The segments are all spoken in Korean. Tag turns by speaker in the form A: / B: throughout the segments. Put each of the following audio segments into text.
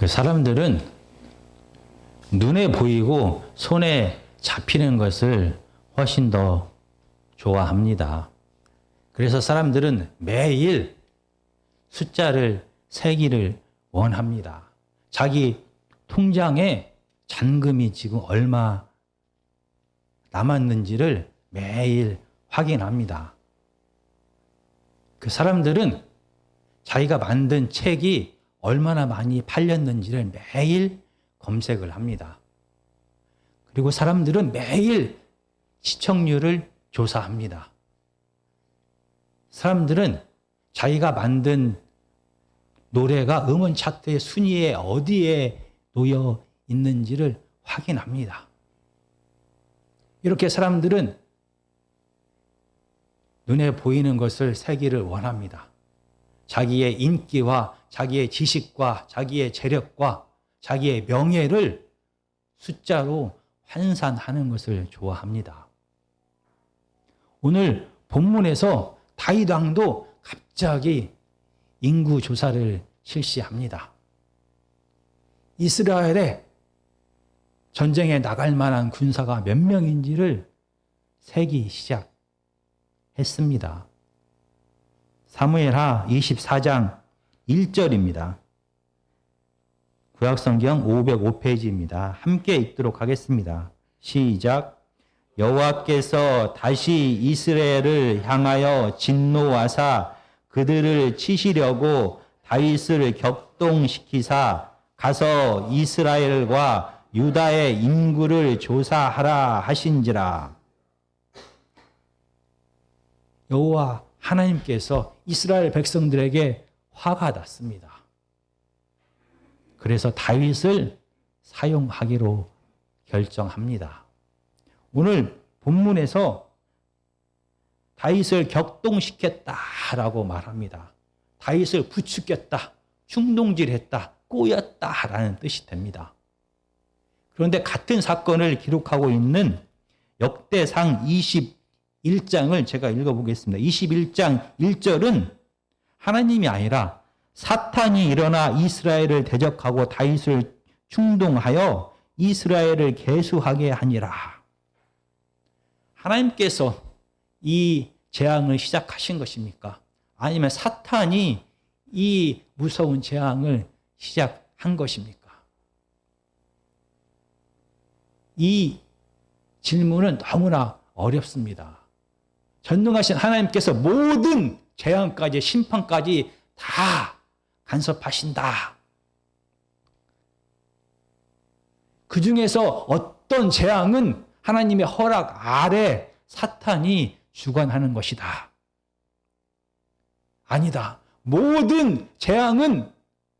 A: 그 사람들은 눈에 보이고 손에 잡히는 것을 훨씬 더 좋아합니다. 그래서 사람들은 매일 숫자를 세기를 원합니다. 자기 통장에 잔금이 지금 얼마 남았는지를 매일 확인합니다. 그 사람들은 자기가 만든 책이 얼마나 많이 팔렸는지를 매일 검색을 합니다. 그리고 사람들은 매일 시청률을 조사합니다. 사람들은 자기가 만든 노래가 음원 차트의 순위에 어디에 놓여 있는지를 확인합니다. 이렇게 사람들은 눈에 보이는 것을 세기를 원합니다. 자기의 인기와 자기의 지식과 자기의 재력과 자기의 명예를 숫자로 환산하는 것을 좋아합니다. 오늘 본문에서 다윗 왕도 갑자기 인구 조사를 실시합니다. 이스라엘에 전쟁에 나갈 만한 군사가 몇 명인지를 세기 시작했습니다. 사무엘하 24장 1절입니다. 구약성경 505페이지입니다. 함께 읽도록 하겠습니다. 시작. 여호와께서 다시 이스라엘을 향하여 진노하사 그들을 치시려고 다윗을 격동시키사 가서 이스라엘과 유다의 인구를 조사하라 하신지라. 여호와 하나님께서 이스라엘 백성들에게 화가 났습니다. 그래서 다윗을 사용하기로 결정합니다. 오늘 본문에서 다윗을 격동시켰다라고 말합니다. 다윗을 부추겼다, 충동질했다, 꼬였다라는 뜻이 됩니다. 그런데 같은 사건을 기록하고 있는 역대상 21장을 제가 읽어보겠습니다. 21장 1절은 하나님이 아니라 사탄이 일어나 이스라엘을 대적하고 다윗을 충동하여 이스라엘을 계수하게 하니라. 하나님께서 이 재앙을 시작하신 것입니까? 아니면 사탄이 이 무서운 재앙을 시작한 것입니까? 이 질문은 너무나 어렵습니다. 전능하신 하나님께서 모든 재앙까지 심판까지 다 간섭하신다. 그 중에서 어떤 재앙은 하나님의 허락 아래 사탄이 주관하는 것이다. 아니다. 모든 재앙은,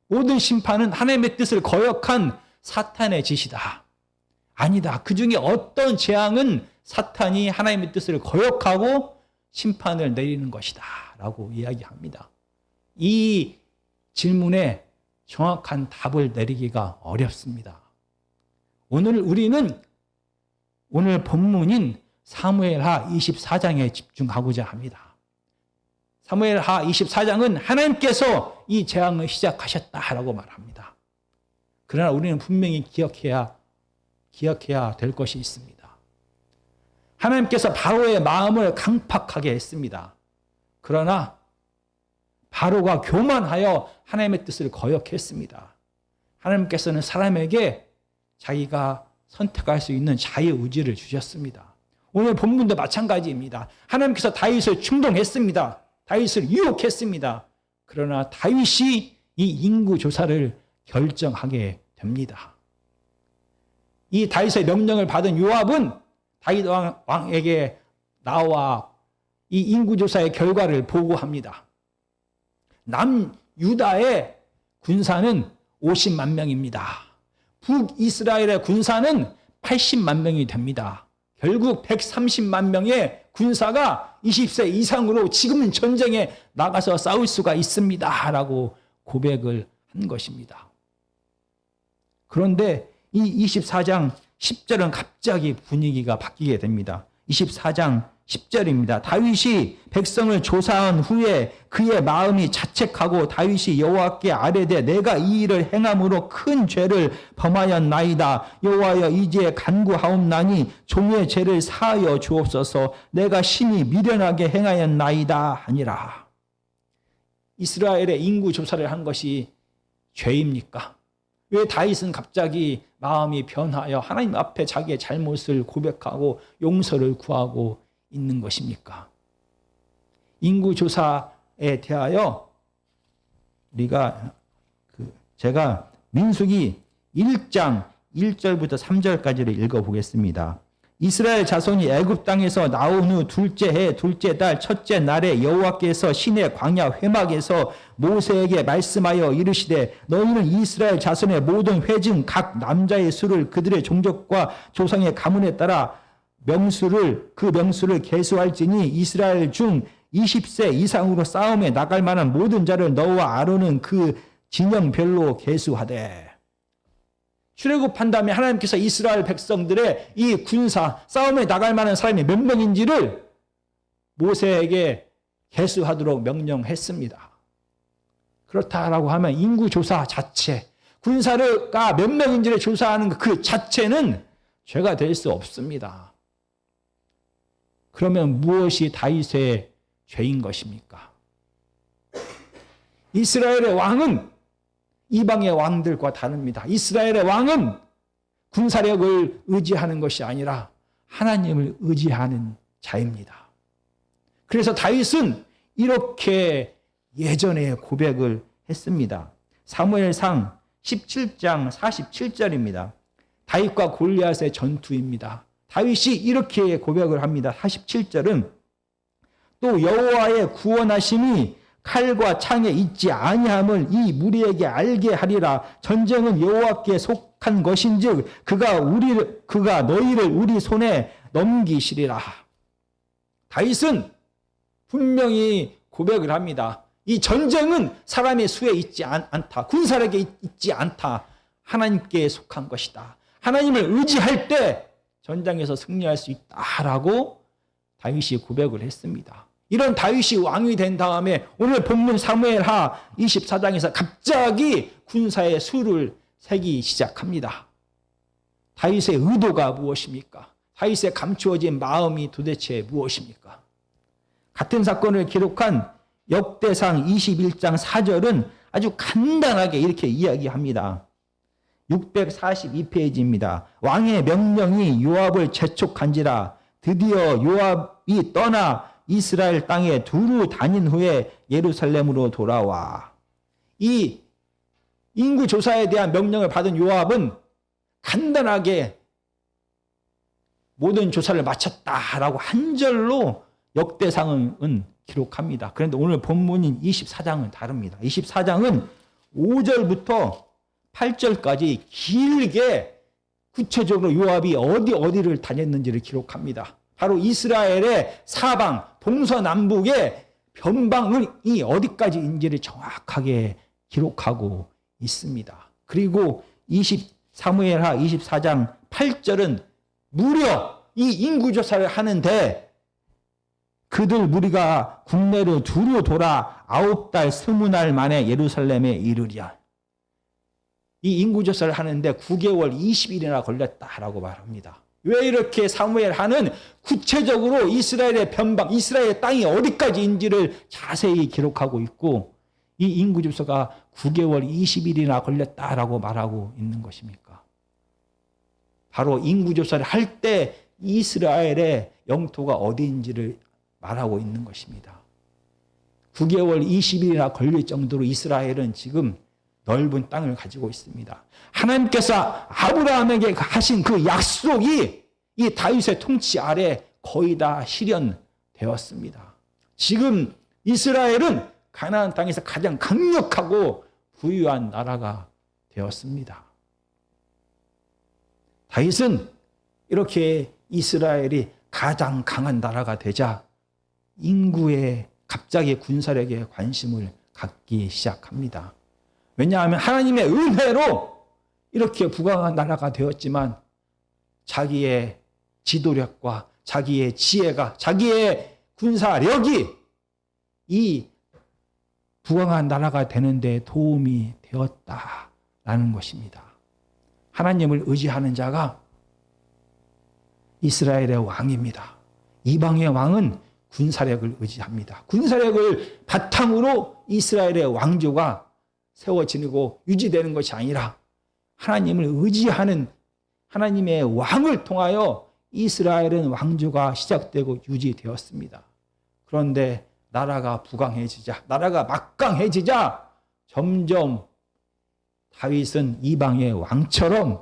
A: 모든 심판은 하나님의 뜻을 거역한 사탄의 짓이다. 아니다. 그 중에 어떤 재앙은 사탄이 하나님의 뜻을 거역하고 심판을 내리는 것이다. 라고 이야기합니다. 이 질문에 정확한 답을 내리기가 어렵습니다. 오늘 우리는 오늘 본문인 사무엘하 24장에 집중하고자 합니다. 사무엘하 24장은 하나님께서 이 재앙을 시작하셨다라고 말합니다. 그러나 우리는 분명히 기억해야 될 것이 있습니다. 하나님께서 바로의 마음을 강팍하게 했습니다. 그러나 바로가 교만하여 하나님의 뜻을 거역했습니다. 하나님께서는 사람에게 자기가 선택할 수 있는 자유의지를 주셨습니다. 오늘 본문도 마찬가지입니다. 하나님께서 다윗을 충동했습니다. 다윗을 유혹했습니다. 그러나 다윗이 이 인구 조사를 결정하게 됩니다. 이 다윗의 명령을 받은 요압은 다윗 왕에게 나와 이 인구 조사의 결과를 보고합니다. 남유다의 군사는 50만 명입니다. 북이스라엘의 군사는 80만 명이 됩니다. 결국 130만 명의 군사가 20세 이상으로 지금은 전쟁에 나가서 싸울 수가 있습니다. 라고 고백을 한 것입니다. 그런데 이 24장 10절은 갑자기 분위기가 바뀌게 됩니다. 24장 10절입니다. 다윗이 백성을 조사한 후에 그의 마음이 자책하고 다윗이 여호와께 아뢰되 내가 이 일을 행함으로 큰 죄를 범하였나이다. 여호와여 이제 간구하옵나니 종의 죄를 사하여 주옵소서. 내가 심히 미련하게 행하였나이다 하니라. 이스라엘의 인구 조사를 한 것이 죄입니까? 왜 다윗은 갑자기 마음이 변하여 하나님 앞에 자기의 잘못을 고백하고 용서를 구하고 있는 것입니까? 인구조사에 대하여 제가 민수기 1장 1절부터 3절까지를 읽어보겠습니다. 이스라엘 자손이 애굽 땅에서 나온 후 둘째 해 둘째 달 첫째 날에 여호와께서 시내 광야 회막에서 모세에게 말씀하여 이르시되 너희는 이스라엘 자손의 모든 회중 각 남자의 수를 그들의 종족과 조상의 가문에 따라 그 명수를 계수할지니 이스라엘 중 20세 이상으로 싸움에 나갈 만한 모든 자를 너와 아론은 그 진영별로 계수하되. 출애굽한 다음에 하나님께서 이스라엘 백성들의 이 군사 싸움에 나갈 만한 사람이 몇 명인지를 모세에게 계수하도록 명령했습니다. 그렇다라고 하면 인구조사 자체, 군사가 몇 명인지를 조사하는 그 자체는 죄가 될 수 없습니다. 그러면 무엇이 다윗의 죄인 것입니까? 이스라엘의 왕은 이방의 왕들과 다릅니다. 이스라엘의 왕은 군사력을 의지하는 것이 아니라 하나님을 의지하는 자입니다. 그래서 다윗은 이렇게 예전에 고백을 했습니다. 사무엘상 17장 47절입니다. 다윗과 골리앗의 전투입니다. 다윗이 이렇게 고백을 합니다. 47절은 또 여호와의 구원하심이 칼과 창에 있지 아니함을 이 무리에게 알게 하리라. 전쟁은 여호와께 속한 것인즉 그가 너희를 우리 손에 넘기시리라. 다윗은 분명히 고백을 합니다. 이 전쟁은 사람의 수에 있지 않다. 군사력에 있지 않다. 하나님께 속한 것이다. 하나님을 의지할 때 전장에서 승리할 수 있다라고 다윗이 고백을 했습니다. 이런 다윗이 왕이 된 다음에 오늘 본문 사무엘하 24장에서 갑자기 군사의 수를 세기 시작합니다. 다윗의 의도가 무엇입니까? 다윗의 감추어진 마음이 도대체 무엇입니까? 같은 사건을 기록한 역대상 21장 4절은 아주 간단하게 이렇게 이야기합니다. 642페이지입니다. 왕의 명령이 요압을 재촉한지라 드디어 요압이 떠나 이스라엘 땅에 두루 다닌 후에 예루살렘으로 돌아와. 이 인구조사에 대한 명령을 받은 요압은 간단하게 모든 조사를 마쳤다라고 한 절로 역대상은 기록합니다. 그런데 오늘 본문인 24장은 다릅니다. 24장은 5절부터 8절까지 길게 구체적으로 요압이 어디를 다녔는지를 기록합니다. 바로 이스라엘의 사방, 동서남북의 변방이 어디까지인지를 정확하게 기록하고 있습니다. 그리고 사무엘하 24장 8절은 무려 이 인구조사를 하는데 그들 무리가 국내로 두루 돌아 9달 20날 만에 예루살렘에 이르리라. 이 인구조사를 하는데 9개월 20일이나 걸렸다라고 말합니다. 왜 이렇게 사무엘하는 구체적으로 이스라엘의 변방, 이스라엘의 땅이 어디까지인지를 자세히 기록하고 있고 이 인구조사가 9개월 20일이나 걸렸다라고 말하고 있는 것입니까? 바로 인구조사를 할 때 이스라엘의 영토가 어디인지를 말하고 있는 것입니다. 9개월 20일이나 걸릴 정도로 이스라엘은 지금 넓은 땅을 가지고 있습니다. 하나님께서 아브라함에게 하신 그 약속이 이 다윗의 통치 아래 거의 다 실현되었습니다. 지금 이스라엘은 가나안 땅에서 가장 강력하고 부유한 나라가 되었습니다. 다윗은 이렇게 이스라엘이 가장 강한 나라가 되자 인구의 갑자기 군사력에 관심을 갖기 시작합니다. 왜냐하면 하나님의 은혜로 이렇게 부강한 나라가 되었지만 자기의 지도력과 자기의 지혜가, 자기의 군사력이 이 부강한 나라가 되는데 도움이 되었다라는 것입니다. 하나님을 의지하는 자가 이스라엘의 왕입니다. 이방의 왕은 군사력을 의지합니다. 군사력을 바탕으로 이스라엘의 왕조가 세워지고 유지되는 것이 아니라 하나님을 의지하는 하나님의 왕을 통하여 이스라엘은 왕조가 시작되고 유지되었습니다. 그런데 나라가 부강해지자, 나라가 막강해지자 점점 다윗은 이방의 왕처럼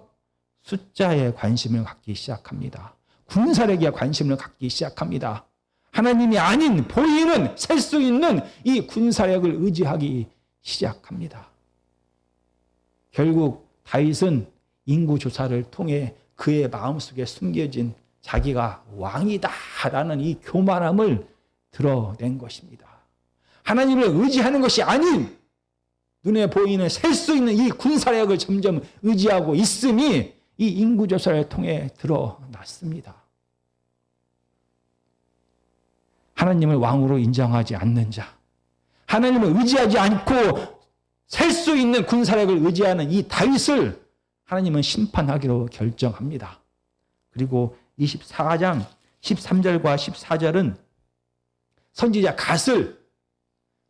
A: 숫자에 관심을 갖기 시작합니다. 군사력에 관심을 갖기 시작합니다. 하나님이 아닌 보이는 셀 수 있는 이 군사력을 의지하기 시작합니다. 결국 다윗은 인구조사를 통해 그의 마음속에 숨겨진 자기가 왕이다라는 이 교만함을 드러낸 것입니다. 하나님을 의지하는 것이 아닌 눈에 보이는 셀 수 있는 이 군사력을 점점 의지하고 있음이 이 인구조사를 통해 드러났습니다. 하나님을 왕으로 인정하지 않는 자, 하나님을 의지하지 않고 셀 수 있는 군사력을 의지하는 이 다윗을 하나님은 심판하기로 결정합니다. 그리고 24장 13절과 14절은 선지자 갓을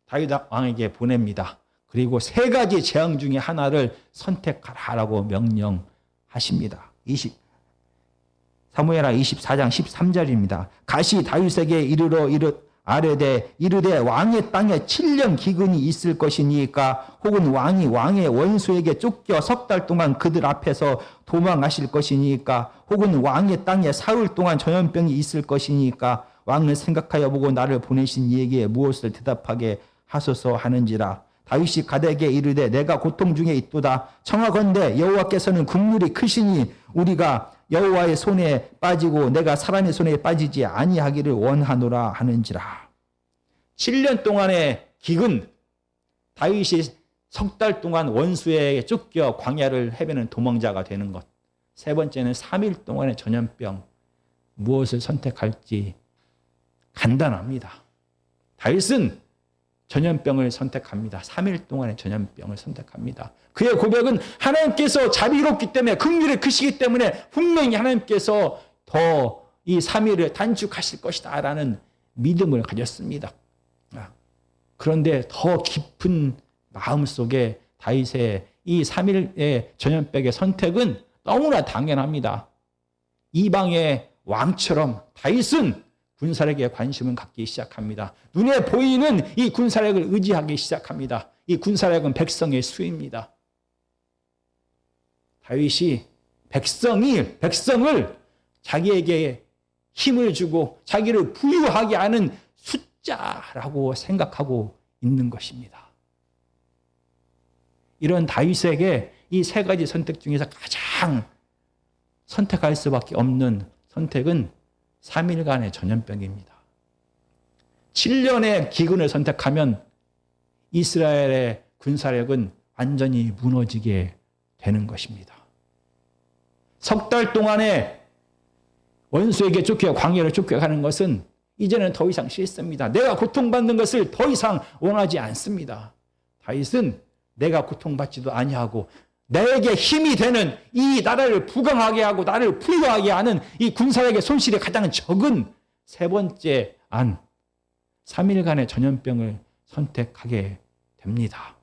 A: 다윗 왕에게 보냅니다. 그리고 세 가지 재앙 중에 하나를 선택하라고 명령하십니다. 사무엘하 24장 13절입니다. 갓이 다윗에게 이르되 왕의 땅에 7년 기근이 있을 것이니까 혹은 왕이 왕의 원수에게 쫓겨 석 달 동안 그들 앞에서 도망하실 것이니까 혹은 왕의 땅에 사흘 동안 전염병이 있을 것이니까 왕을 생각하여 보고 나를 보내신 이에게 무엇을 대답하게 하소서 하는지라. 다윗이 갓에게 이르되 내가 고통 중에 있도다. 청하건대 여호와께서는 국률이 크시니 우리가 여호와의 손에 빠지고 내가 사람의 손에 빠지지 아니하기를 원하노라 하는지라. 7년 동안의 기근, 다윗이 석 달 동안 원수에게 쫓겨 광야를 헤매는 도망자가 되는 것. 세 번째는 3일 동안의 전염병. 무엇을 선택할지 간단합니다. 다윗은 전염병을 선택합니다. 3일 동안의 전염병을 선택합니다. 그의 고백은 하나님께서 자비롭기 때문에 긍휼이 크시기 때문에 분명히 하나님께서 더 이 3일을 단축하실 것이다 라는 믿음을 가졌습니다. 그런데 더 깊은 마음속에 다윗의 이 3일의 전염병의 선택은 너무나 당연합니다. 이방의 왕처럼 다윗은 군사력에 관심을 갖기 시작합니다. 눈에 보이는 이 군사력을 의지하기 시작합니다. 이 군사력은 백성의 수입니다. 다윗이 백성을 자기에게 힘을 주고 자기를 부유하게 하는 숫자라고 생각하고 있는 것입니다. 이런 다윗에게 이 세 가지 선택 중에서 가장 선택할 수밖에 없는 선택은 3일간의 전염병입니다. 7년의 기근을 선택하면 이스라엘의 군사력은 완전히 무너지게 되는 것입니다. 석 달 동안에 원수에게 쫓겨 광야를 쫓겨가는 것은 이제는 더 이상 싫습니다. 내가 고통받는 것을 더 이상 원하지 않습니다. 다윗은 내가 고통받지도 아니하고 내게 힘이 되는 이 나라를 부강하게 하고 나를 부유하게 하는 이 군사력의 손실이 가장 적은 세 번째 안 3일간의 전염병을 선택하게 됩니다.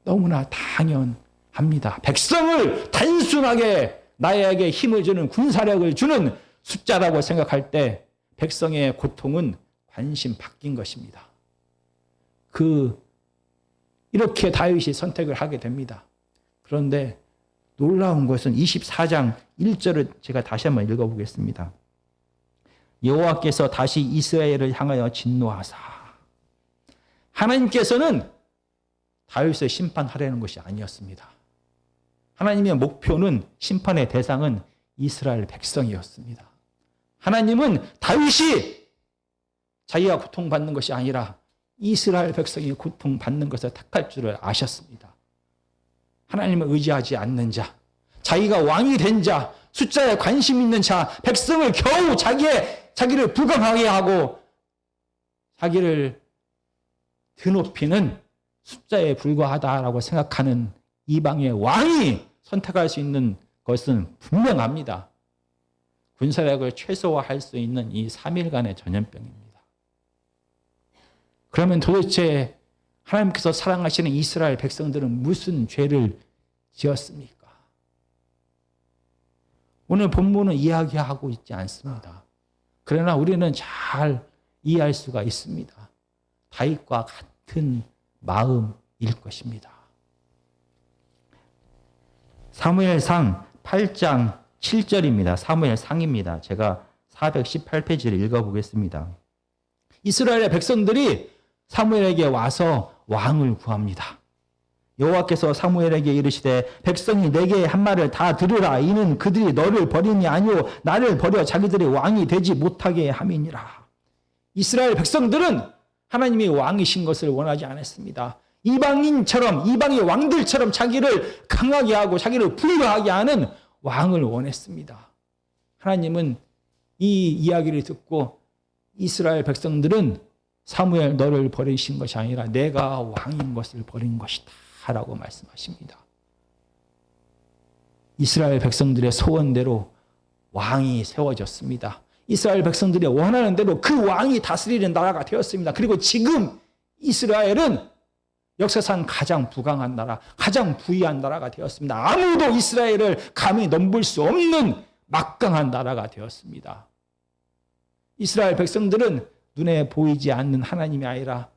A: 너무나 당연합니다. 백성을 단순하게 나에게 힘을 주는 군사력을 주는 숫자라고 생각할 때 백성의 고통은 관심 바뀐 것입니다. 이렇게 다윗이 선택을 하게 됩니다. 그런데 놀라운 것은 24장 1절을 제가 다시 한번 읽어보겠습니다. 여호와께서 다시 이스라엘을 향하여 진노하사. 하나님께서는 다윗을 심판하려는 것이 아니었습니다. 하나님의 목표는 심판의 대상은 이스라엘 백성이었습니다. 하나님은 다윗이 자기가 고통받는 것이 아니라 이스라엘 백성이 고통받는 것을 택할 줄을 아셨습니다. 하나님을 의지하지 않는 자, 자기가 왕이 된 자, 숫자에 관심 있는 자, 백성을 겨우 자기를 부강하게 하고 자기를 드높이는 숫자에 불과하다라고 생각하는 이방의 왕이 선택할 수 있는 것은 분명합니다. 군사력을 최소화할 수 있는 이 3일간의 전염병입니다. 그러면 도대체 하나님께서 사랑하시는 이스라엘 백성들은 무슨 죄를 지었습니까? 오늘 본문은 이야기하고 있지 않습니다. 그러나 우리는 잘 이해할 수가 있습니다. 다윗과 같은 마음일 것입니다. 사무엘상 8장 7절입니다. 사무엘상입니다. 제가 418페이지를 읽어보겠습니다. 이스라엘의 백성들이 사무엘에게 와서 왕을 구합니다. 여호와께서 사무엘에게 이르시되 백성이 내게 한 말을 다 들으라. 이는 그들이 너를 버리니 아니요 나를 버려 자기들이 왕이 되지 못하게 함이니라. 이스라엘 백성들은 하나님이 왕이신 것을 원하지 않았습니다. 이방인처럼 이방의 왕들처럼 자기를 강하게 하고 자기를 부유하게 하는 왕을 원했습니다. 하나님은 이 이야기를 듣고 이스라엘 백성들은 사무엘 너를 버리신 것이 아니라 내가 왕인 것을 버린 것이다 라고 말씀하십니다. 이스라엘 백성들의 소원대로 왕이 세워졌습니다. 이스라엘 백성들이 원하는 대로 그 왕이 다스리는 나라가 되었습니다. 그리고 지금 이스라엘은 역사상 가장 부강한 나라, 가장 부유한 나라가 되었습니다. 아무도 이스라엘을 감히 넘볼 수 없는 막강한 나라가 되었습니다. 이스라엘 백성들은 눈에 보이지 않는 하나님이 아니라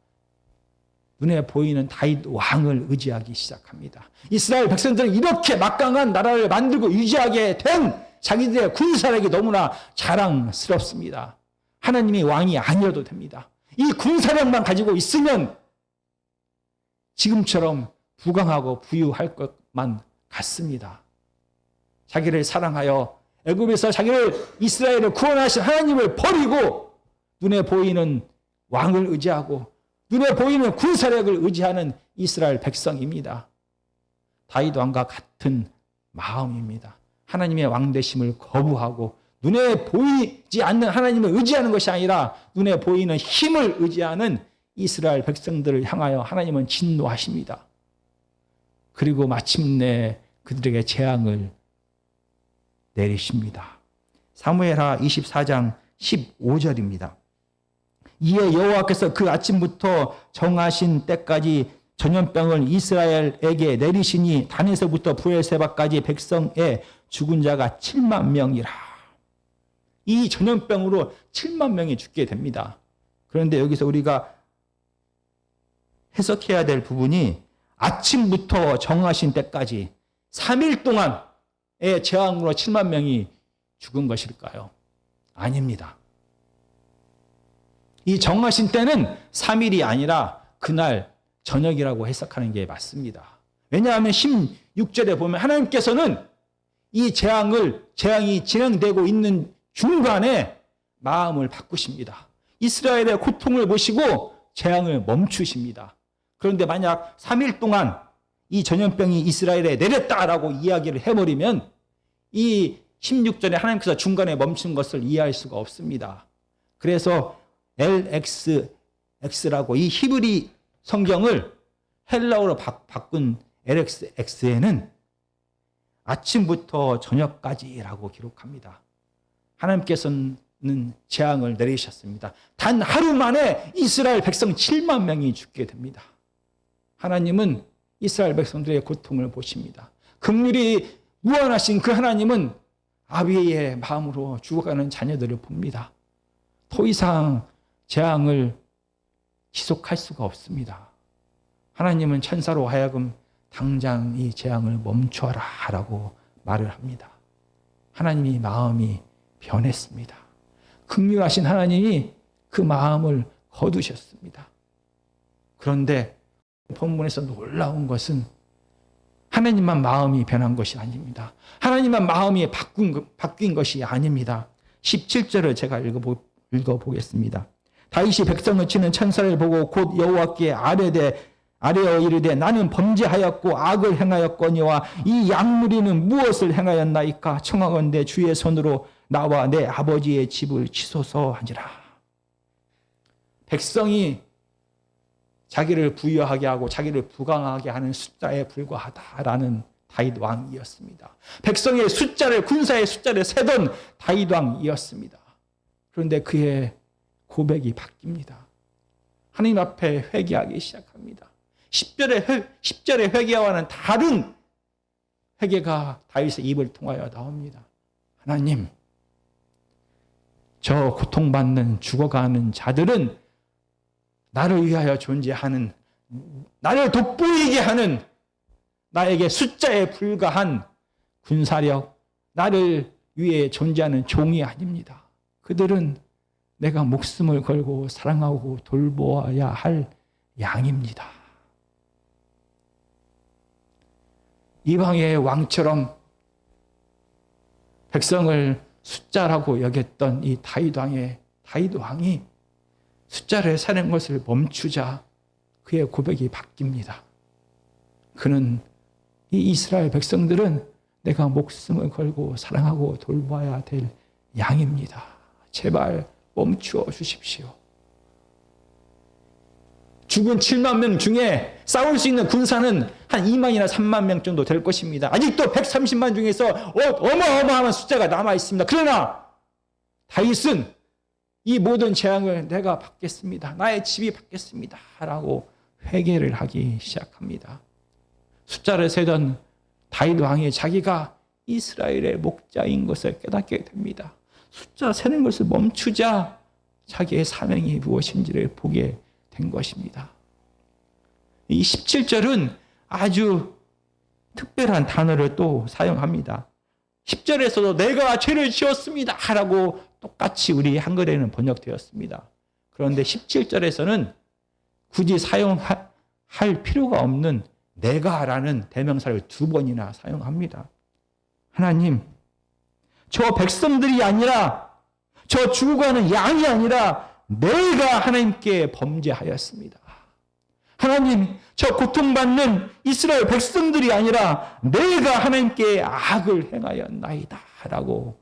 A: 눈에 보이는 다윗 왕을 의지하기 시작합니다. 이스라엘 백성들은 이렇게 막강한 나라를 만들고 유지하게 된 자기들의 군사력이 너무나 자랑스럽습니다. 하나님이 왕이 아니어도 됩니다. 이 군사력만 가지고 있으면 지금처럼 부강하고 부유할 것만 같습니다. 자기를 사랑하여 애굽에서 자기를 이스라엘을 구원하신 하나님을 버리고 눈에 보이는 왕을 의지하고 눈에 보이는 군사력을 의지하는 이스라엘 백성입니다. 다윗 왕과 같은 마음입니다. 하나님의 왕되심을 거부하고 눈에 보이지 않는 하나님을 의지하는 것이 아니라 눈에 보이는 힘을 의지하는 이스라엘 백성들을 향하여 하나님은 진노하십니다. 그리고 마침내 그들에게 재앙을 내리십니다. 사무엘하 24장 15절입니다. 이에 여호와께서 그 아침부터 정하신 때까지 전염병을 이스라엘에게 내리시니 단에서부터 브엘세바까지 백성의 죽은 자가 7만 명이라. 이 전염병으로 7만 명이 죽게 됩니다. 그런데 여기서 우리가 해석해야 될 부분이 아침부터 정하신 때까지 3일 동안의 재앙으로 7만 명이 죽은 것일까요? 아닙니다. 이 정하신 때는 3일이 아니라 그날 저녁이라고 해석하는 게 맞습니다. 왜냐하면 16절에 보면 하나님께서는 이 재앙이 진행되고 있는 중간에 마음을 바꾸십니다. 이스라엘의 고통을 보시고 재앙을 멈추십니다. 그런데 만약 3일 동안 이 전염병이 이스라엘에 내렸다라고 이야기를 해버리면 이 16절에 하나님께서 중간에 멈춘 것을 이해할 수가 없습니다. 그래서 LXX라고 이 히브리 성경을 헬라어로 바꾼 LXX에는 아침부터 저녁까지라고 기록합니다. 하나님께서는 재앙을 내리셨습니다. 단 하루 만에 이스라엘 백성 7만 명이 죽게 됩니다. 하나님은 이스라엘 백성들의 고통을 보십니다. 긍휼이 무한하신 그 하나님은 아비의 마음으로 죽어가는 자녀들을 봅니다. 더 이상 재앙을 지속할 수가 없습니다. 하나님은 천사로 하여금 당장 이 재앙을 멈춰라 라고 말을 합니다. 하나님이 마음이 변했습니다. 긍휼하신 하나님이 그 마음을 거두셨습니다. 그런데 본문에서 놀라운 것은 하나님만 마음이 변한 것이 아닙니다. 하나님만 마음이 바뀐 것이 아닙니다. 17절을 제가 읽어보겠습니다. 다윗이 백성을 치는 천사를 보고 곧 여호와께 아뢰되 아뢰어 이르되 나는 범죄하였고 악을 행하였거니와 이 양무리는 무엇을 행하였나이까? 청하건대 주의 손으로 나와 내 아버지의 집을 치소서 하니라. 백성이 자기를 부유하게 하고 자기를 부강하게 하는 숫자에 불과하다라는 다윗 왕이었습니다. 백성의 숫자를, 군사의 숫자를 세던 다윗 왕이었습니다. 그런데 그의 고백이 바뀝니다. 하나님 앞에 회개하기 시작합니다. 10절의 회개와는 다른 회개가 다윗의 입을 통하여 나옵니다. 하나님, 저 고통받는 죽어가는 자들은 나를 위하여 존재하는, 나를 돋보이게 하는 나에게 숫자에 불과한 군사력, 나를 위해 존재하는 종이 아닙니다. 그들은 내가 목숨을 걸고 사랑하고 돌보아야 할 양입니다. 이방의 왕처럼 백성을 숫자라고 여겼던 이 다윗 왕이 숫자를 세는 것을 멈추자 그의 고백이 바뀝니다. 그는 이 이스라엘 백성들은 내가 목숨을 걸고 사랑하고 돌봐야 될 양입니다. 제발 멈추어 주십시오. 죽은 7만 명 중에 싸울 수 있는 군사는 한 2만이나 3만 명 정도 될 것입니다. 아직도 130만 중에서 어마어마한 숫자가 남아 있습니다. 그러나 다윗은 이 모든 재앙을 내가 받겠습니다. 나의 집이 받겠습니다. 라고 회개를 하기 시작합니다. 숫자를 세던 다윗 왕이 자기가 이스라엘의 목자인 것을 깨닫게 됩니다. 숫자 세는 것을 멈추자 자기의 사명이 무엇인지를 보게 된 것입니다. 이 17절은 아주 특별한 단어를 또 사용합니다. 10절에서도 내가 죄를 지었습니다 라고 똑같이 우리 한글에는 번역되었습니다. 그런데 17절에서는 굳이 사용할 필요가 없는 내가라는 대명사를 2번이나 사용합니다. 하나님, 저 백성들이 아니라, 저 죽어가는 양이 아니라 내가 하나님께 범죄하였습니다. 하나님, 저 고통받는 이스라엘 백성들이 아니라 내가 하나님께 악을 행하였나이다 라고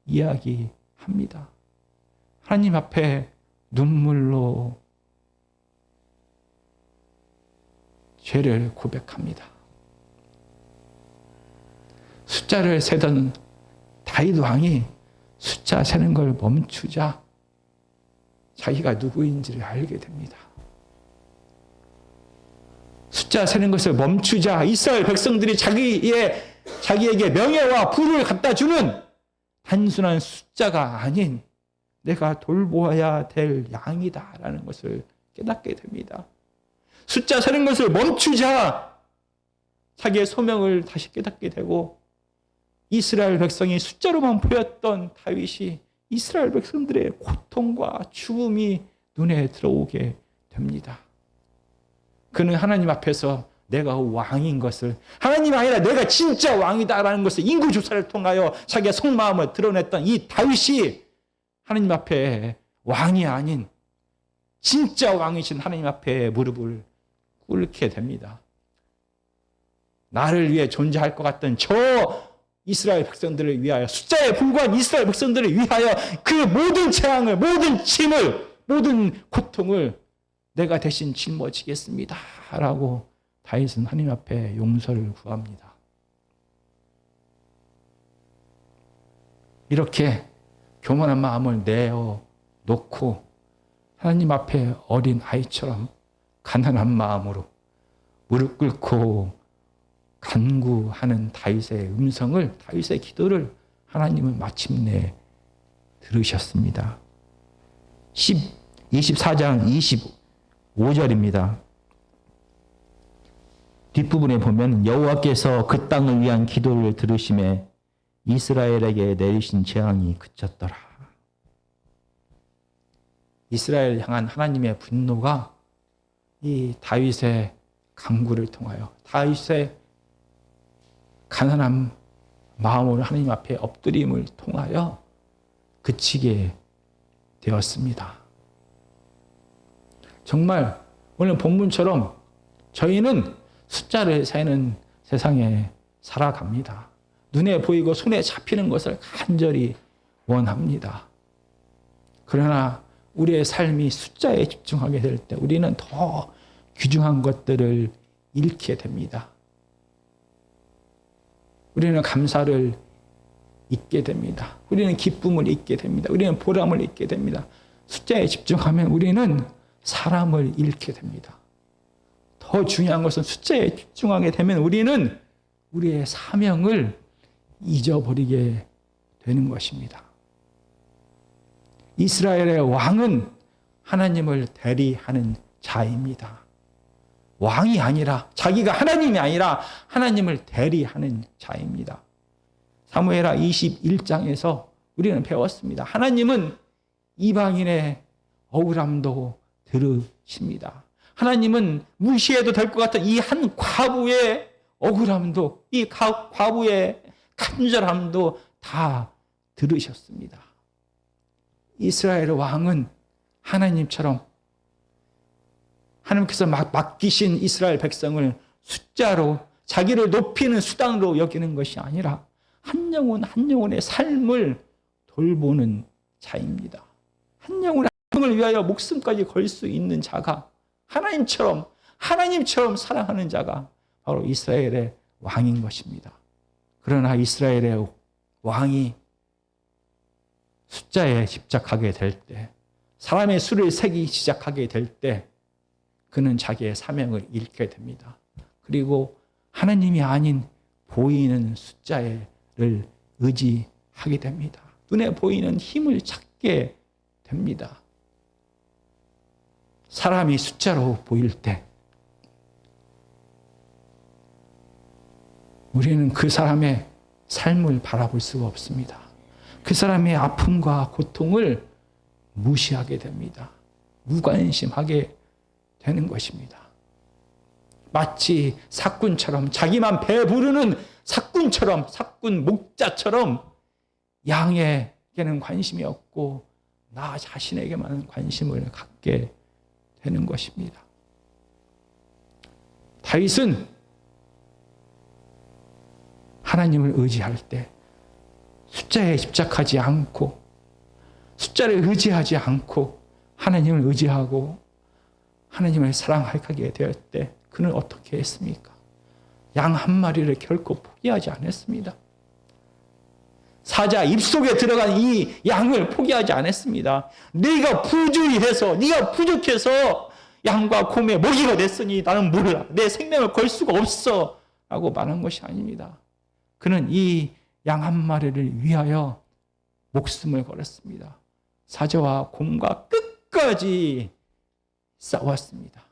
A: 이야기합니다. 하나님 앞에 눈물로 죄를 고백합니다. 숫자를 세던 다윗 왕이 숫자 세는 걸 멈추자 자기가 누구인지를 알게 됩니다. 숫자 세는 것을 멈추자 이스라엘 백성들이 자기에게 명예와 부를 갖다 주는 단순한 숫자가 아닌 내가 돌보아야 될 양이다라는 것을 깨닫게 됩니다. 숫자 세는 것을 멈추자 자기의 소명을 다시 깨닫게 되고 이스라엘 백성이 숫자로만 보였던 다윗이 이스라엘 백성들의 고통과 죽음이 눈에 들어오게 됩니다. 그는 하나님 앞에서 내가 왕인 것을, 하나님 아니라 내가 진짜 왕이다라는 것을 인구조사를 통하여 자기의 속마음을 드러냈던 이 다윗이 하나님 앞에 왕이 아닌 진짜 왕이신 하나님 앞에 무릎을 꿇게 됩니다. 나를 위해 존재할 것 같던 저 이스라엘 백성들을 위하여, 숫자에 불과한 이스라엘 백성들을 위하여 그 모든 재앙을, 모든 짐을, 모든 고통을 내가 대신 짊어지겠습니다 라고 다윗은 하나님 앞에 용서를 구합니다. 이렇게 교만한 마음을 내어놓고 하나님 앞에 어린 아이처럼 가난한 마음으로 무릎 꿇고 간구하는 다윗의 음성을, 다윗의 기도를 하나님은 마침내 들으셨습니다. 24장 25절입니다. 뒷부분에 보면 여호와께서 그 땅을 위한 기도를 들으심에 이스라엘에게 내리신 재앙이 그쳤더라. 이스라엘 향한 하나님의 분노가 이 다윗의 간구를 통하여, 다윗의 가난한 마음으로 하나님 앞에 엎드림을 통하여 그치게 되었습니다. 정말 오늘 본문처럼 저희는 숫자를 세는 세상에 살아갑니다. 눈에 보이고 손에 잡히는 것을 간절히 원합니다. 그러나 우리의 삶이 숫자에 집중하게 될 때 우리는 더 귀중한 것들을 잃게 됩니다. 우리는 감사를 잊게 됩니다. 우리는 기쁨을 잊게 됩니다. 우리는 보람을 잊게 됩니다. 숫자에 집중하면 우리는 사람을 잃게 됩니다. 더 중요한 것은 숫자에 집중하게 되면 우리는 우리의 사명을 잊어버리게 되는 것입니다. 이스라엘의 왕은 하나님을 대리하는 자입니다. 왕이 아니라, 자기가 하나님이 아니라 하나님을 대리하는 자입니다. 사무엘하 21장에서 우리는 배웠습니다. 하나님은 이방인의 억울함도 들으십니다. 하나님은 무시해도 될 것 같은 이 한 과부의 억울함도, 이 과부의 간절함도 다 들으셨습니다. 이스라엘 왕은 하나님처럼 하나님께서 맡기신 이스라엘 백성을 숫자로 자기를 높이는 수단으로 여기는 것이 아니라 한 영혼 한 영혼의 삶을 돌보는 자입니다. 한 영혼의 한 영혼을 위하여 목숨까지 걸 수 있는 자가 하나님처럼 사랑하는 자가 바로 이스라엘의 왕인 것입니다. 그러나 이스라엘의 왕이 숫자에 집착하게 될 때, 사람의 수를 세기 시작하게 될 때 그는 자기의 사명을 잃게 됩니다. 그리고 하나님이 아닌 보이는 숫자를 의지하게 됩니다. 눈에 보이는 힘을 찾게 됩니다. 사람이 숫자로 보일 때 우리는 그 사람의 삶을 바라볼 수가 없습니다. 그 사람의 아픔과 고통을 무시하게 됩니다. 무관심하게 되는 것입니다. 마치 사꾼처럼, 자기만 배부르는 사꾼처럼, 사꾼 목자처럼 양에게는 관심이 없고 나 자신에게만 관심을 갖게 되는 것입니다. 다윗은 하나님을 의지할 때 숫자에 집착하지 않고, 숫자를 의지하지 않고 하나님을 의지하고 하나님을 사랑하게 되었을 때 그는 어떻게 했습니까? 양 한 마리를 결코 포기하지 않았습니다. 사자 입속에 들어간 이 양을 포기하지 않았습니다. 네가 부주의해서, 네가 부족해서 양과 곰의 먹이가 됐으니 나는 몰라. 내 생명을 걸 수가 없어. 라고 말한 것이 아닙니다. 그는 이 양 한 마리를 위하여 목숨을 걸었습니다. 사자와 곰과 끝까지 싸웠습니다.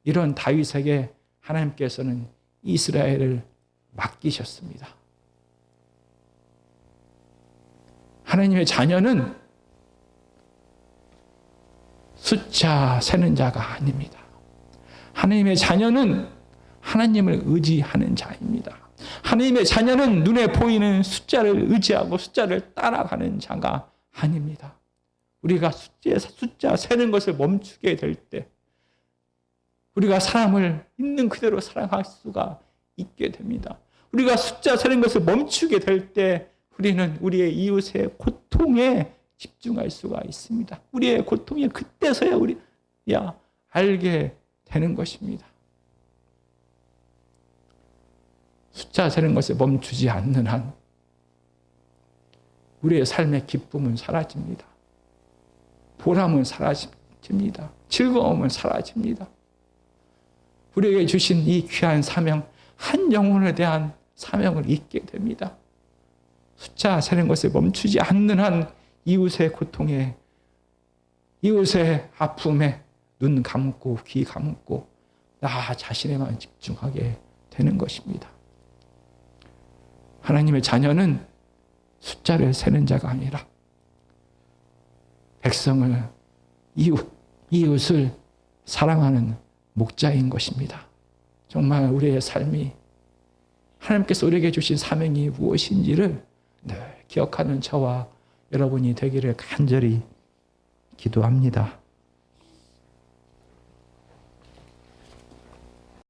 A: 이런 다윗에게 하나님께서는 이스라엘을 맡기셨습니다. 하나님의 자녀는 숫자 세는 자가 아닙니다. 하나님의 자녀는 하나님을 의지하는 자입니다. 하나님의 자녀는 눈에 보이는 숫자를 의지하고 숫자를 따라가는 자가 아닙니다. 우리가 숫자 세는 것을 멈추게 될 때 우리가 사람을 있는 그대로 사랑할 수가 있게 됩니다. 우리가 숫자 세는 것을 멈추게 될 때 우리는 우리의 이웃의 고통에 집중할 수가 있습니다. 우리의 고통이 그때서야 우리야 알게 되는 것입니다. 숫자 세는 것을 멈추지 않는 한 우리의 삶의 기쁨은 사라집니다. 보람은 사라집니다. 즐거움은 사라집니다. 우리에게 주신 이 귀한 사명, 한 영혼에 대한 사명을 잊게 됩니다. 숫자 세는 것을 멈추지 않는 한 이웃의 고통에, 이웃의 아픔에 눈 감고 귀 감고 나 자신에만 집중하게 되는 것입니다. 하나님의 자녀는 숫자를 세는 자가 아니라 백성을, 이웃을 사랑하는 목자인 것입니다. 정말 우리의 삶이 하나님께서 우리에게 주신 사명이 무엇인지를 늘 기억하는 저와 여러분이 되기를 간절히 기도합니다.